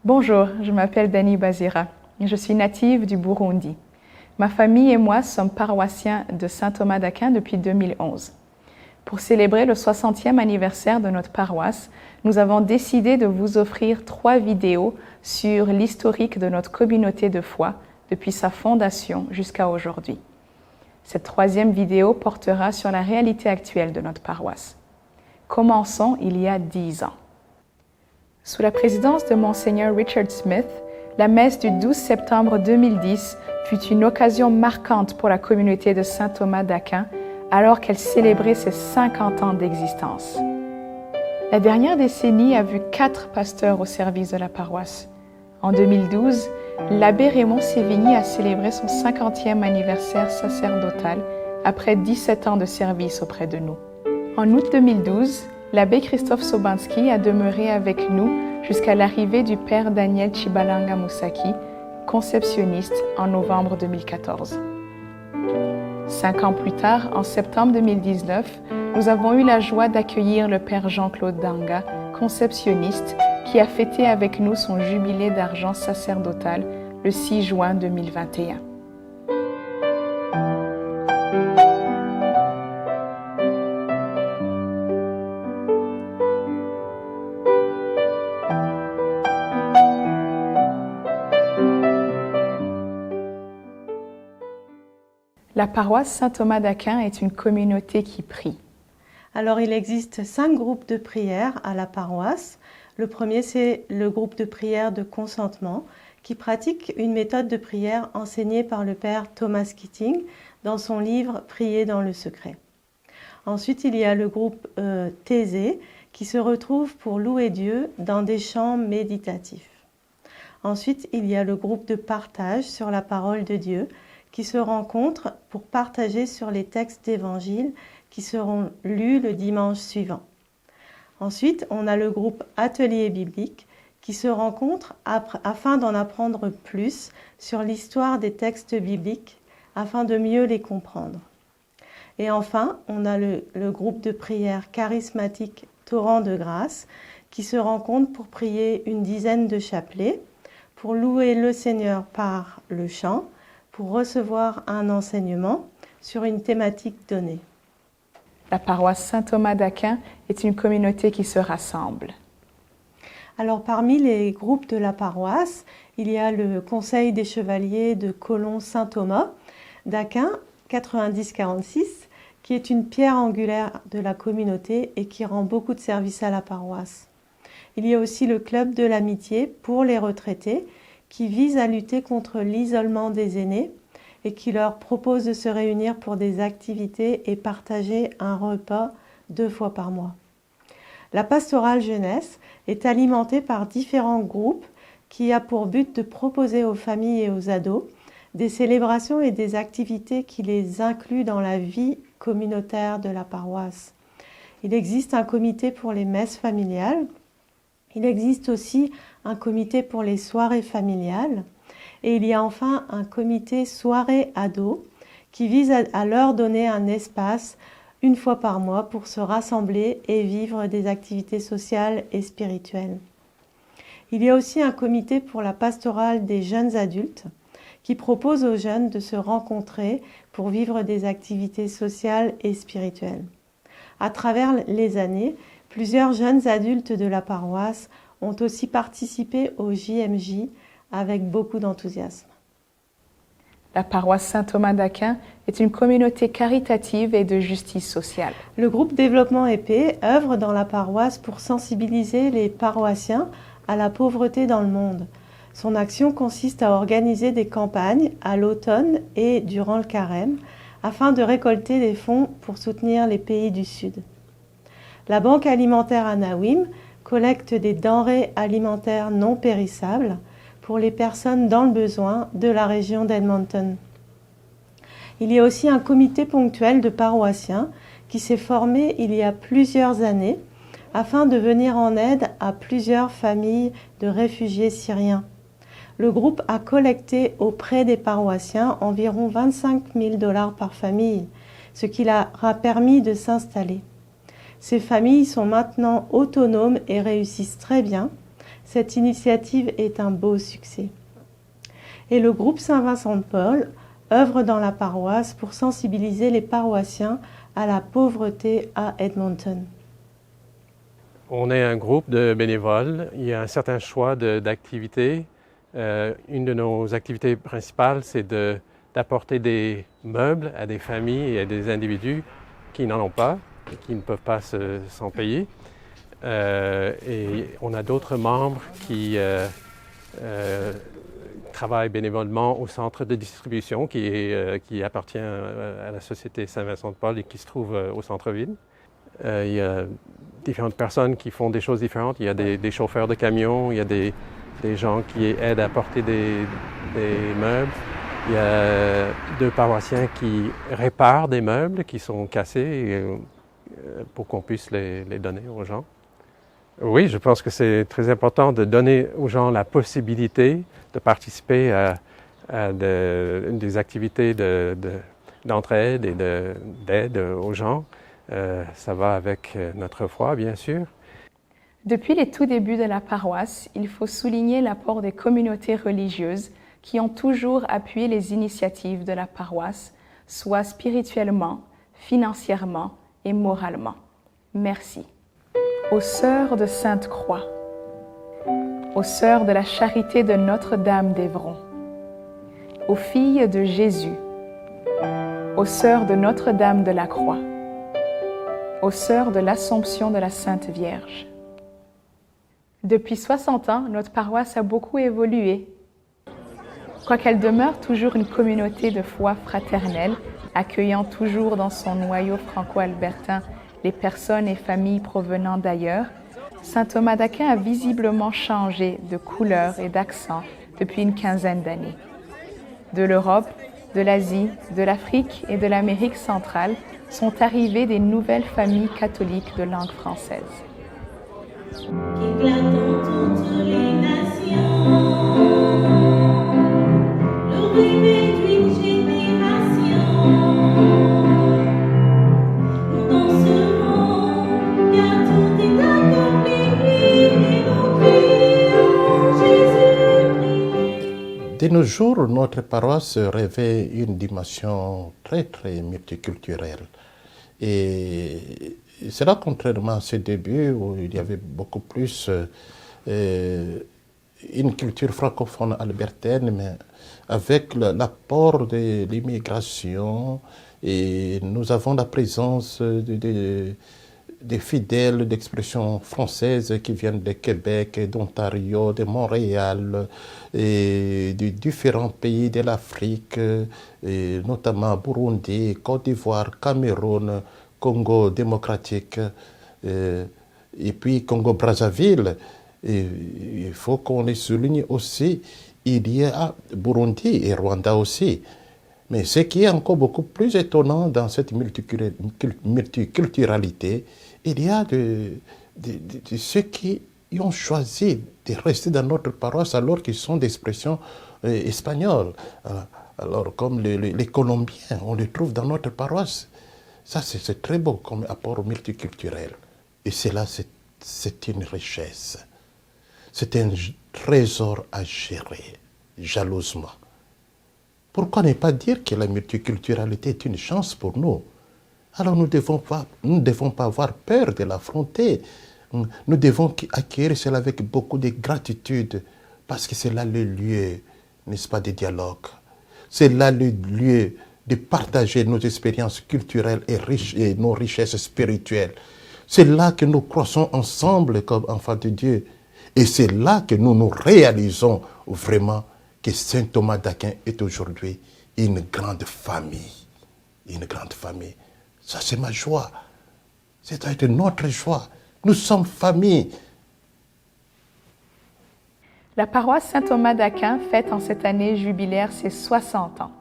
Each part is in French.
Bonjour, je m'appelle Dani Bazira. Je suis native du Burundi. Ma famille et moi sommes paroissiens de Saint Thomas d'Aquin depuis 2011. Pour célébrer le 60e anniversaire de notre paroisse, nous avons décidé de vous offrir 3 vidéos sur l'historique de notre communauté de foi depuis sa fondation jusqu'à aujourd'hui. Cette 3e vidéo portera sur la réalité actuelle de notre paroisse. Commençons il y a 10 ans. Sous la présidence de Monseigneur Richard Smith, la messe du 12 septembre 2010 fut une occasion marquante pour la communauté de Saint Thomas d'Aquin alors qu'elle célébrait ses 50 ans d'existence. La dernière décennie a vu 4 pasteurs au service de la paroisse. En 2012, l'abbé Raymond Sévigny a célébré son 50e anniversaire sacerdotal après 17 ans de service auprès de nous. En août 2012, l'abbé Christophe Sobanski a demeuré avec nous jusqu'à l'arrivée du père Daniel Chibalanga Musaki, conceptionniste, en novembre 2014. 5 ans plus tard, en septembre 2019, nous avons eu la joie d'accueillir le père Jean-Claude Danga, conceptionniste, qui a fêté avec nous son jubilé d'argent sacerdotal le 6 juin 2021. La paroisse Saint-Thomas d'Aquin est une communauté qui prie. Alors, il existe 5 groupes de prière à la paroisse. Le premier, c'est le groupe de prière de consentement qui pratique une méthode de prière enseignée par le père Thomas Keating dans son livre « Prier dans le secret ». Ensuite, il y a le groupe Thésée qui se retrouve pour louer Dieu dans des chants méditatifs. Ensuite, il y a le groupe de partage sur la parole de Dieu qui se rencontrent pour partager sur les textes d'évangile qui seront lus le dimanche suivant. Ensuite, on a le groupe Atelier biblique qui se rencontre afin d'en apprendre plus sur l'histoire des textes bibliques afin de mieux les comprendre. Et enfin, on a le groupe de prière charismatique Torrent de grâce qui se rencontre pour prier une dizaine de chapelets, pour louer le Seigneur par le chant, pour recevoir un enseignement sur une thématique donnée. La paroisse Saint-Thomas d'Aquin est une communauté qui se rassemble. Alors parmi les groupes de la paroisse, il y a le Conseil des chevaliers de Colomb-Saint-Thomas d'Aquin 9046 qui est une pierre angulaire de la communauté et qui rend beaucoup de services à la paroisse. Il y a aussi le Club de l'amitié pour les retraités qui vise à lutter contre l'isolement des aînés et qui leur propose de se réunir pour des activités et partager un repas 2 fois par mois. La pastorale jeunesse est alimentée par différents groupes qui a pour but de proposer aux familles et aux ados des célébrations et des activités qui les incluent dans la vie communautaire de la paroisse. Il existe un comité pour les messes familiales. Il existe aussi un comité pour les soirées familiales et il y a enfin un comité soirée ado qui vise à leur donner un espace 1 fois par mois pour se rassembler et vivre des activités sociales et spirituelles. Il y a aussi un comité pour la pastorale des jeunes adultes qui propose aux jeunes de se rencontrer pour vivre des activités sociales et spirituelles. À travers les années, plusieurs jeunes adultes de la paroisse ont aussi participé au JMJ avec beaucoup d'enthousiasme. La paroisse Saint-Thomas d'Aquin est une communauté caritative et de justice sociale. Le groupe Développement et Paix œuvre dans la paroisse pour sensibiliser les paroissiens à la pauvreté dans le monde. Son action consiste à organiser des campagnes à l'automne et durant le carême afin de récolter des fonds pour soutenir les pays du Sud. La Banque alimentaire Anawim collecte des denrées alimentaires non périssables pour les personnes dans le besoin de la région d'Edmonton. Il y a aussi un comité ponctuel de paroissiens qui s'est formé il y a plusieurs années afin de venir en aide à plusieurs familles de réfugiés syriens. Le groupe a collecté auprès des paroissiens environ 25 000 $ par famille, ce qui leur a permis de s'installer. Ces familles sont maintenant autonomes et réussissent très bien, Cette initiative est un beau succès. Et le groupe Saint-Vincent-de-Paul œuvre dans la paroisse pour sensibiliser les paroissiens à la pauvreté à Edmonton. On est un groupe de bénévoles. Il y a un certain choix d'activités. Une de nos activités principales, c'est d'apporter des meubles à des familles et à des individus qui n'en ont pas, qui ne peuvent pas s'en payer. Et on a d'autres membres qui travaillent bénévolement au centre de distribution qui appartient à la Société Saint-Vincent-de-Paul et qui se trouve au centre-ville. Il y a différentes personnes qui font des choses différentes. Il y a des chauffeurs de camions, il y a des gens qui aident à porter des meubles. Il y a 2 paroissiens qui réparent des meubles qui sont cassés pour qu'on puisse les donner aux gens. Oui, je pense que c'est très important de donner aux gens la possibilité de participer à des activités d'entraide et d'aide aux gens. Ça va avec notre foi, bien sûr. Depuis les tout débuts de la paroisse, il faut souligner l'apport des communautés religieuses qui ont toujours appuyé les initiatives de la paroisse, soit spirituellement, financièrement et moralement. Merci. Aux Sœurs de Sainte-Croix, aux Sœurs de la Charité de Notre-Dame d'Évron, aux Filles de Jésus, aux Sœurs de Notre-Dame de la Croix, aux Sœurs de l'Assomption de la Sainte Vierge. Depuis 60 ans, notre paroisse a beaucoup évolué. Quoiqu'elle demeure toujours une communauté de foi fraternelle, accueillant toujours dans son noyau franco-albertain les personnes et familles provenant d'ailleurs, Saint Thomas d'Aquin a visiblement changé de couleur et d'accent depuis une quinzaine d'années. De l'Europe, de l'Asie, de l'Afrique et de l'Amérique centrale sont arrivées des nouvelles familles catholiques de langue française. Qu'éclatant toutes les nations, le rêve d'une génération. Nous danserons, car tout est accompli, et nous prions Jésus-Christ. De nos jours, notre paroisse revêt une dimension très multiculturelle. Et cela contrairement à ses débuts où il y avait beaucoup plus une culture francophone albertaine, mais avec l'apport de l'immigration, et nous avons la présence des fidèles d'expression française qui viennent de Québec, d'Ontario, de Montréal, et de différents pays de l'Afrique, notamment Burundi, Côte d'Ivoire, Cameroun, Congo démocratique, et puis Congo-Brazzaville. Il faut qu'on les souligne aussi. Il y a Burundi et Rwanda aussi. Mais ce qui est encore beaucoup plus étonnant dans cette multiculturalité, il y a de ceux qui ont choisi de rester dans notre paroisse alors qu'ils sont d'expression espagnole. Alors comme les Colombiens, on les trouve dans notre paroisse. Ça, c'est très beau comme apport multiculturel. Et cela, c'est une richesse. C'est un trésor à gérer jalousement. Pourquoi ne pas dire que la multiculturalité est une chance pour nous? Alors nous ne devons pas avoir peur de l'affronter. Nous devons acquérir cela avec beaucoup de gratitude, parce que c'est là le lieu, n'est-ce pas, de dialogue. C'est là le lieu de partager nos expériences culturelles et nos richesses spirituelles. C'est là que nous croissons ensemble comme enfants de Dieu. Et c'est là que nous nous réalisons vraiment que Saint Thomas d'Aquin est aujourd'hui une grande famille. Une grande famille. Ça, c'est ma joie. C'est notre joie. Nous sommes famille. La paroisse Saint-Thomas d'Aquin fête en cette année jubilaire ses 60 ans.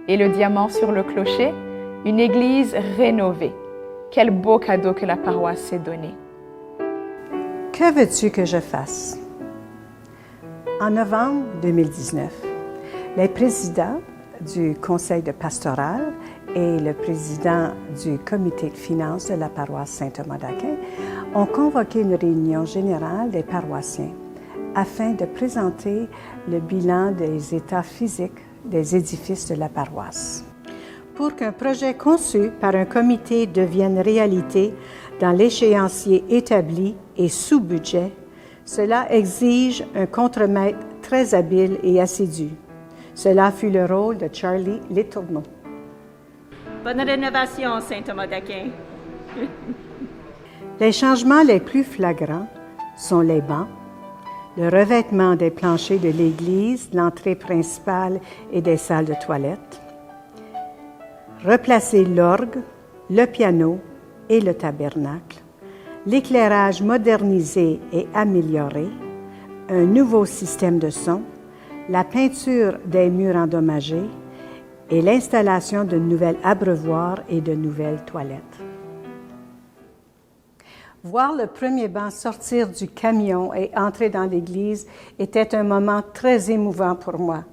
Et le diamant sur le clocher, une église rénovée. Quel beau cadeau que la paroisse s'est donné. Que veux-tu que je fasse? En novembre 2019, les présidents du conseil de pastoral et le président du comité de finances de la paroisse Saint-Thomas d'Aquin ont convoqué une réunion générale des paroissiens afin de présenter le bilan des états physiques des édifices de la paroisse. Pour qu'un projet conçu par un comité devienne réalité dans l'échéancier établi et sous budget, cela exige un contremaître très habile et assidu. Cela fut le rôle de Charlie Letourneau. Bonne rénovation, Saint-Thomas d'Aquin. Les changements les plus flagrants sont les bancs, le revêtement des planchers de l'église, l'entrée principale et des salles de toilette, replacer l'orgue, le piano et le tabernacle, l'éclairage modernisé et amélioré, un nouveau système de son, la peinture des murs endommagés et l'installation de nouvelles abreuvoirs et de nouvelles toilettes. Voir le premier banc sortir du camion et entrer dans l'église était un moment très émouvant pour moi.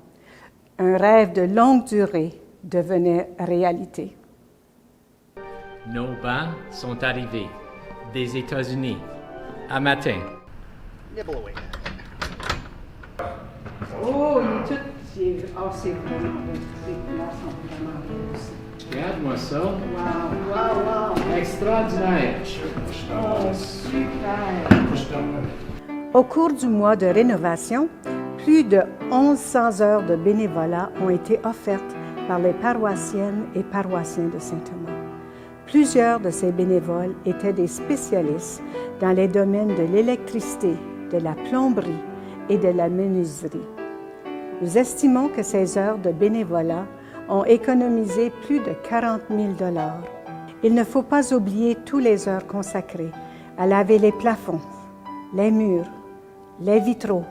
Un rêve de longue durée devenait réalité. Nos bancs sont arrivés des États-Unis à matin. Oh, il est tout... c'est vraiment... Ces couleurs sont vraiment belles aussi. Regarde-moi ça. Wow. Extraordinaire. Oh, super. Au cours du mois de rénovation, plus de 1100 heures de bénévolat ont été offertes par les paroissiennes et paroissiens de Saint-Thomas. Plusieurs de ces bénévoles étaient des spécialistes dans les domaines de l'électricité, de la plomberie et de la menuiserie. Nous estimons que ces heures de bénévolat ont économisé plus de 40 000 $. Il ne faut pas oublier toutes les heures consacrées à laver les plafonds, les murs, les vitraux,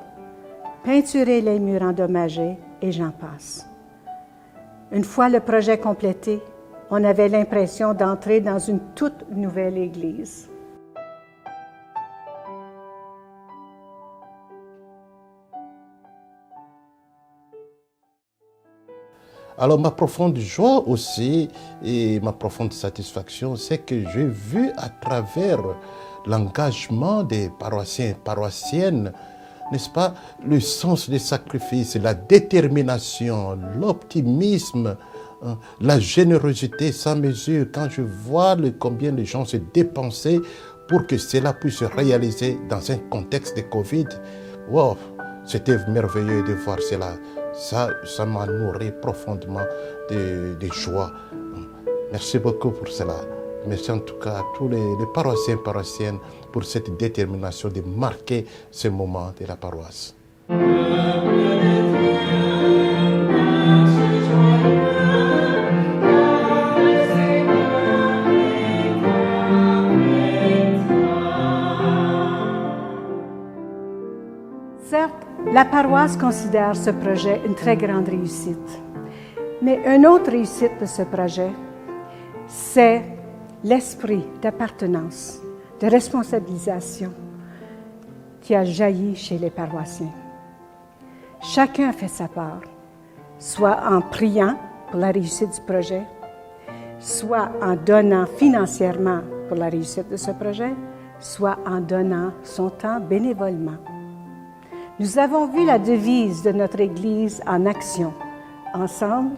peinturer les murs endommagés et j'en passe. Une fois le projet complété, on avait l'impression d'entrer dans une toute nouvelle église. Alors ma profonde joie aussi et ma profonde satisfaction, c'est que j'ai vu à travers l'engagement des paroissiens et paroissiennes, n'est-ce pas, le sens des sacrifices, la détermination, l'optimisme, la générosité sans mesure. Quand je vois combien les gens se dépensaient pour que cela puisse se réaliser dans un contexte de Covid, wow, c'était merveilleux de voir cela. Ça m'a nourri profondément de joie. Merci beaucoup pour cela. Merci en tout cas à tous les paroissiens et paroissiennes pour cette détermination de marquer ce moment de la paroisse. Certes, la paroisse considère ce projet une très grande réussite. Mais une autre réussite de ce projet, c'est l'esprit d'appartenance, de responsabilisation qui a jailli chez les paroissiens. Chacun a fait sa part, soit en priant pour la réussite du projet, soit en donnant financièrement pour la réussite de ce projet, soit en donnant son temps bénévolement. Nous avons vu la devise de notre Église en action, ensemble,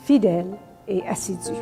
fidèles et assidus.